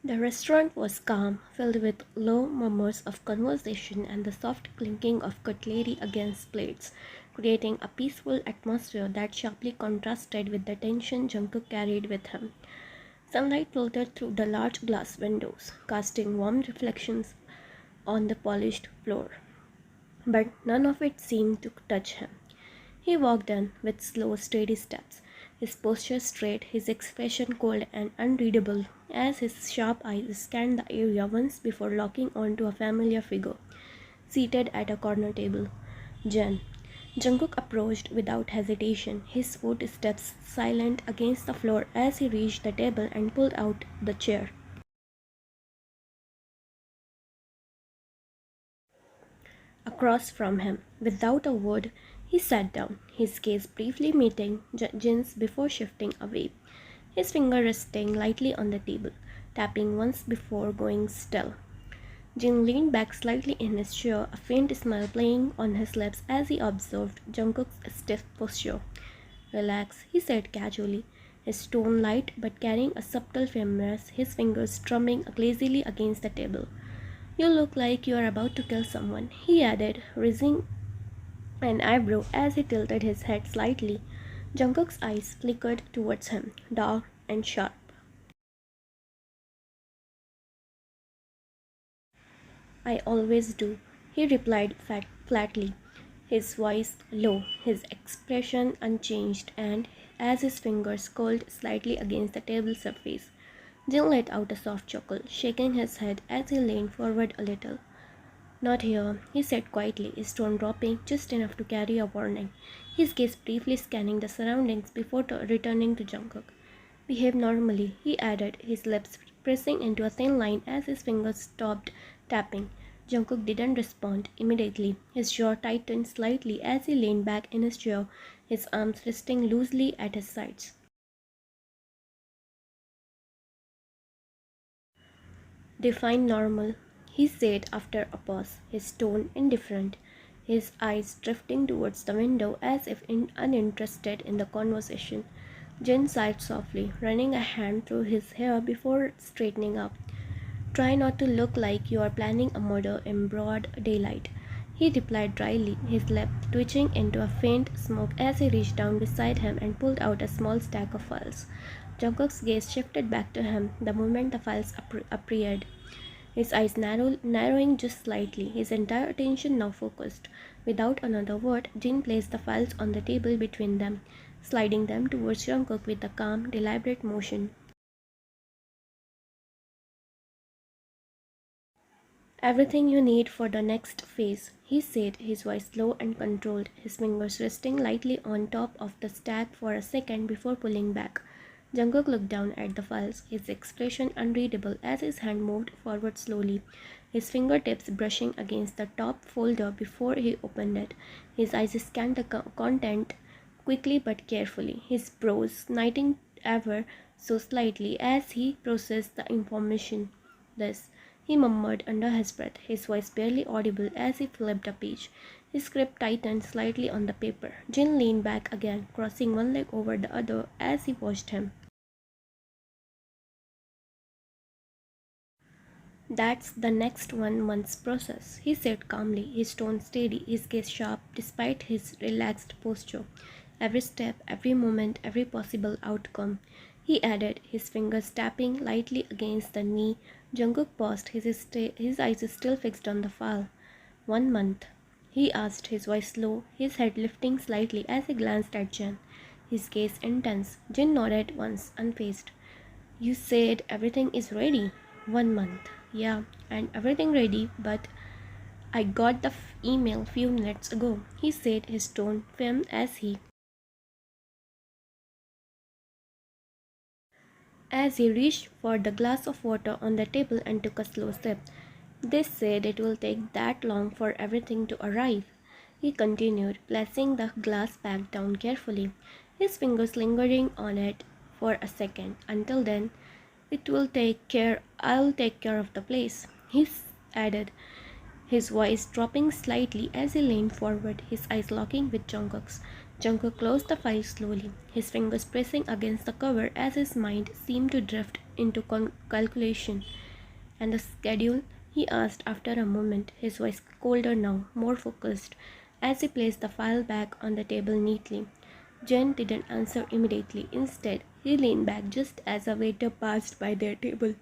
The restaurant was calm, filled with low murmurs of conversation and the soft clinking of cutlery against plates, creating a peaceful atmosphere that sharply contrasted with the tension Jungkook carried with him. Sunlight filtered through the large glass windows, casting warm reflections on the polished floor, but none of it seemed to touch him. He walked in with slow, steady steps, his posture straight, his expression cold and unreadable, as his sharp eyes scanned the area once before locking onto a familiar figure, seated at a corner table. Jen. Jungkook approached without hesitation, his footsteps silent against the floor as he reached the table and pulled out the chair. Across from him, without a word, he sat down, his gaze briefly meeting Jin's before shifting away, his finger resting lightly on the table, tapping once before going still. Jin leaned back slightly in his chair, a faint smile playing on his lips as he observed Jungkook's stiff posture. "Relax," he said casually, his tone light but carrying a subtle firmness, his fingers strumming lazily against the table. "You look like you are about to kill someone," he added, raising an eyebrow as he tilted his head slightly. Jungkook's eyes flickered towards him, dark and sharp. "I always do," he replied flatly, his voice low, his expression unchanged, and as his fingers curled slightly against the table surface, Jin let out a soft chuckle, shaking his head as he leaned forward a little. "Not here," he said quietly, his tone dropping just enough to carry a warning, his gaze briefly scanning the surroundings before returning to Jungkook. "Behave normally," he added, his lips pressing into a thin line as his fingers stopped tapping. Jungkook didn't respond immediately. His jaw tightened slightly as he leaned back in his chair, his arms resting loosely at his sides. "Define normal," he said after a pause, his tone indifferent, his eyes drifting towards the window as if uninterested in the conversation. Jin sighed softly, running a hand through his hair before straightening up. "Try not to look like you are planning a murder in broad daylight," he replied dryly, his lip twitching into a faint smoke as he reached down beside him and pulled out a small stack of files. Jungkook's gaze shifted back to him the moment the files appeared, his eyes narrowing just slightly, his entire attention now focused. Without another word, Jin placed the files on the table between them, sliding them towards Jungkook with a calm, deliberate motion. "Everything you need for the next phase," he said, his voice low and controlled, his fingers resting lightly on top of the stack for a second before pulling back. Jungkook looked down at the files, his expression unreadable as his hand moved forward slowly, his fingertips brushing against the top folder before he opened it. His eyes scanned the content quickly but carefully, his brows knitting ever so slightly as he processed the information. "This," he murmured under his breath, his voice barely audible as he flipped a page. His grip tightened slightly on the paper. Jin leaned back again, crossing one leg over the other as he watched him. "That's the next 1 month's process," he said calmly, his tone steady, his gaze sharp despite his relaxed posture. "Every step, every moment, every possible outcome," he added, his fingers tapping lightly against the knee. Jungkook paused, his eyes still fixed on the file. "1 month?" he asked, his voice low, his head lifting slightly as he glanced at Jen, his gaze intense. Jin nodded once, unfazed. "You said everything is ready." "1 month. Yeah, and everything ready, but I got the email few minutes ago," he said, his tone firm as he reached for the glass of water on the table and took a slow sip. "They said it will take that long for everything to arrive," he continued, placing the glass back down carefully, his fingers lingering on it for a second. "Until then, I'll take care of the place," he added, his voice dropping slightly as he leaned forward, his eyes locking with Jungkook's. Jungkook closed the file slowly, his fingers pressing against the cover as his mind seemed to drift into calculation. "And the schedule?" he asked after a moment, his voice colder now, more focused, as he placed the file back on the table neatly. Jen didn't answer immediately. Instead, he leaned back just as a waiter passed by their table.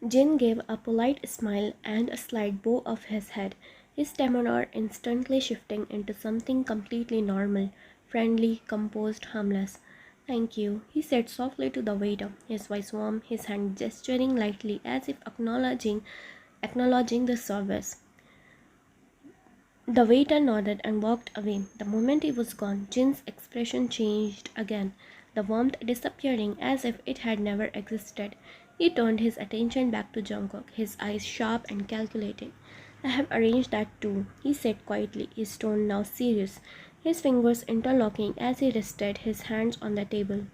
Jin gave a polite smile and a slight bow of his head, his demeanor instantly shifting into something completely normal, friendly, composed, harmless. "Thank you," he said softly to the waiter, his voice warm, his hand gesturing lightly as if acknowledging the service. The waiter nodded and walked away. The moment he was gone, Jin's expression changed again, the warmth disappearing as if it had never existed. He turned his attention back to Jungkook, his eyes sharp and calculating. "I have arranged that too," he said quietly, his tone now serious, his fingers interlocking as he rested his hands on the table.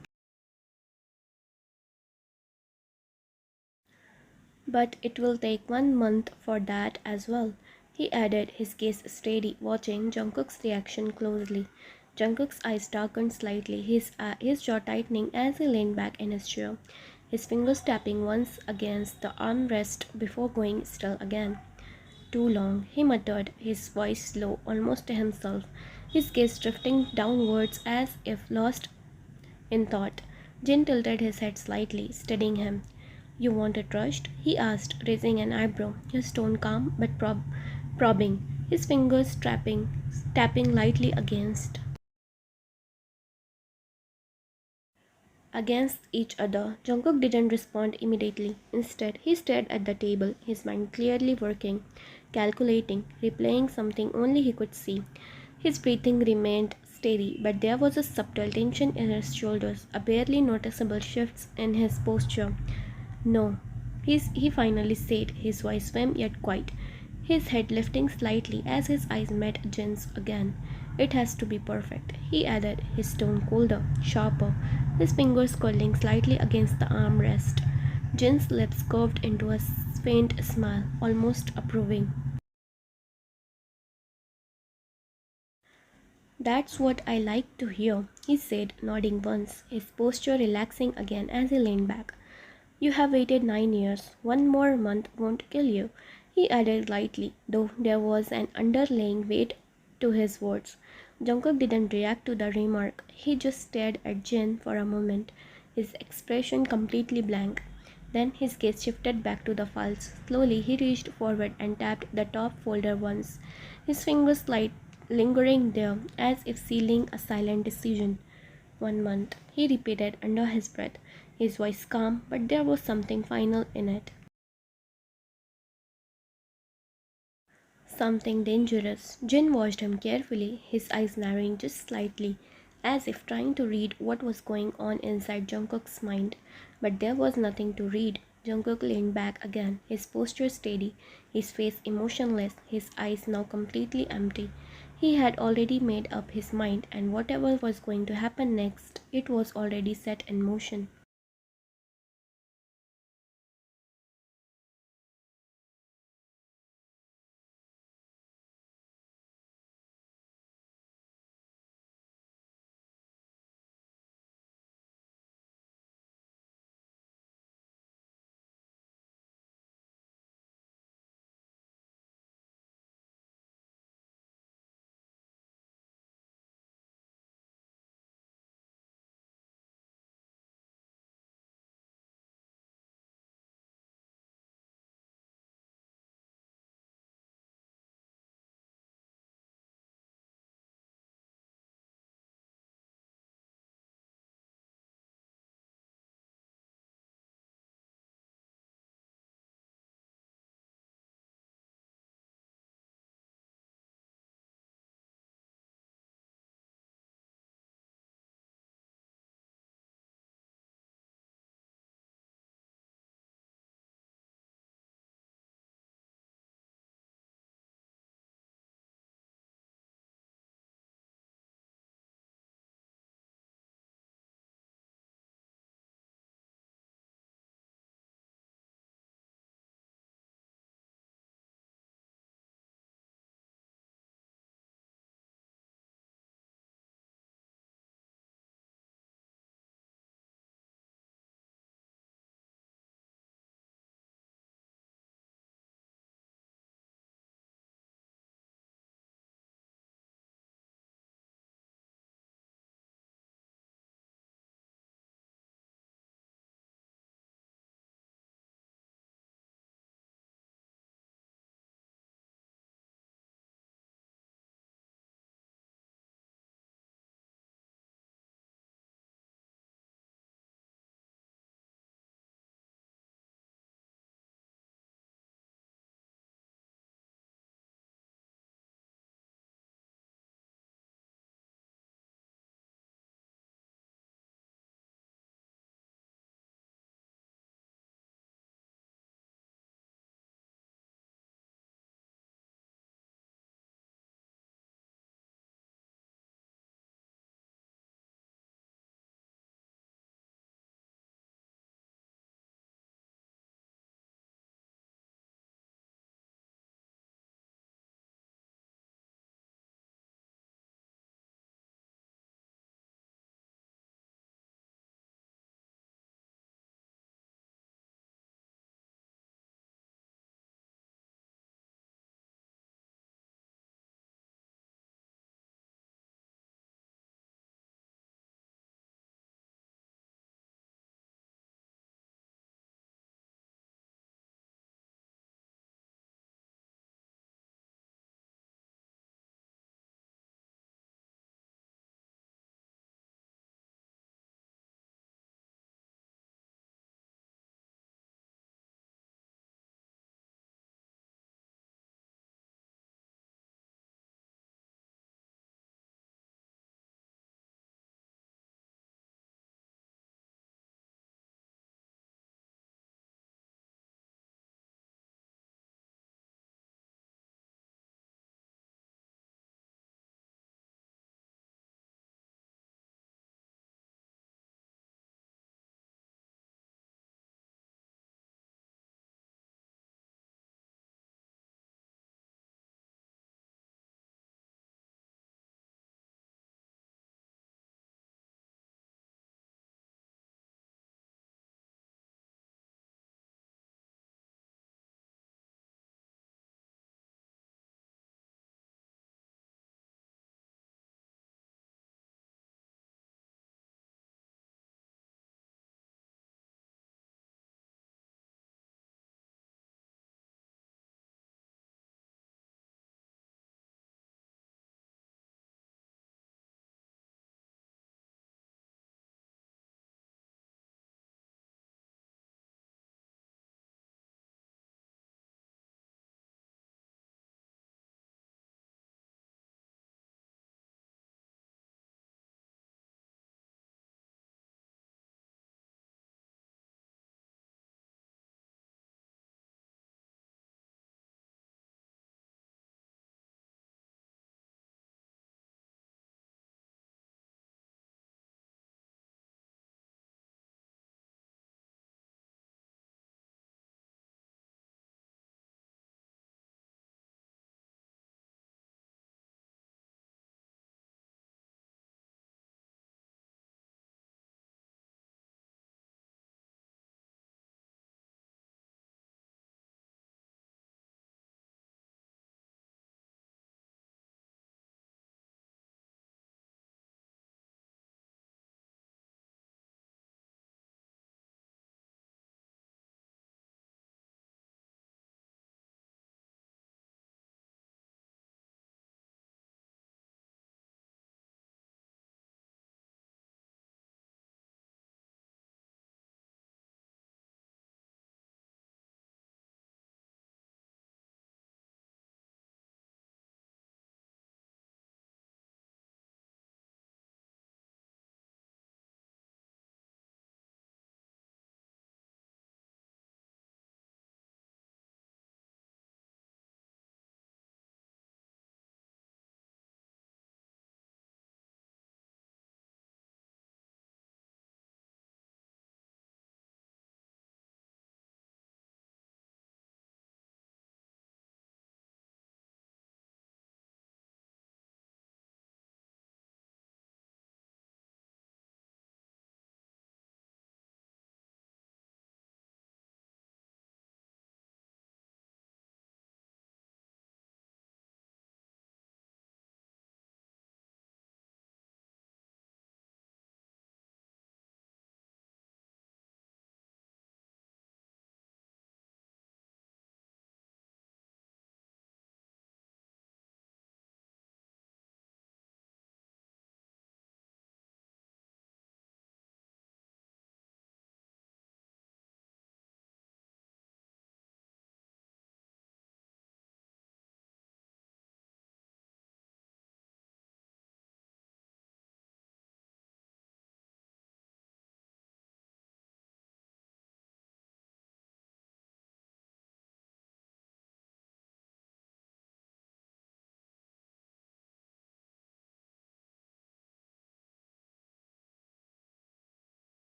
"But it will take 1 month for that as well," he added, his gaze steady, watching Jungkook's reaction closely. Jungkook's eyes darkened slightly, his jaw tightening as he leaned back in his chair, his fingers tapping once against the armrest before going still again. "Too long," he muttered, his voice low, almost to himself, his gaze drifting downwards as if lost in thought. Jin tilted his head slightly, studying him. "You want it rushed?" he asked, raising an eyebrow, his tone calm but probing, his fingers tapping lightly against each other. Jungkook didn't respond immediately. Instead, he stared at the table, his mind clearly working, calculating, replaying something only he could see. His breathing remained steady, but there was a subtle tension in his shoulders, a barely noticeable shift in his posture. "No," he finally said, his voice firm yet quiet, his head lifting slightly as his eyes met Jin's again. "It has to be perfect," he added, his tone colder, sharper, his fingers curling slightly against the armrest. Jin's lips curved into a faint smile, almost approving. "That's what I like to hear," he said, nodding once, his posture relaxing again as he leaned back. "You have waited 9 years. 1 more month won't kill you," he added lightly, though there was an underlying weight to his words. Jungkook didn't react to the remark. He just stared at Jin for a moment, his expression completely blank. Then his gaze shifted back to the files. Slowly he reached forward and tapped the top folder once, his fingers lingering there as if sealing a silent decision. 1 month, he repeated under his breath, his voice calm, but there was something final in it. Something dangerous. Jin watched him carefully, his eyes narrowing just slightly, as if trying to read what was going on inside Jungkook's mind. But there was nothing to read. Jungkook leaned back again, his posture steady, his face emotionless, his eyes now completely empty. He had already made up his mind, and whatever was going to happen next, it was already set in motion.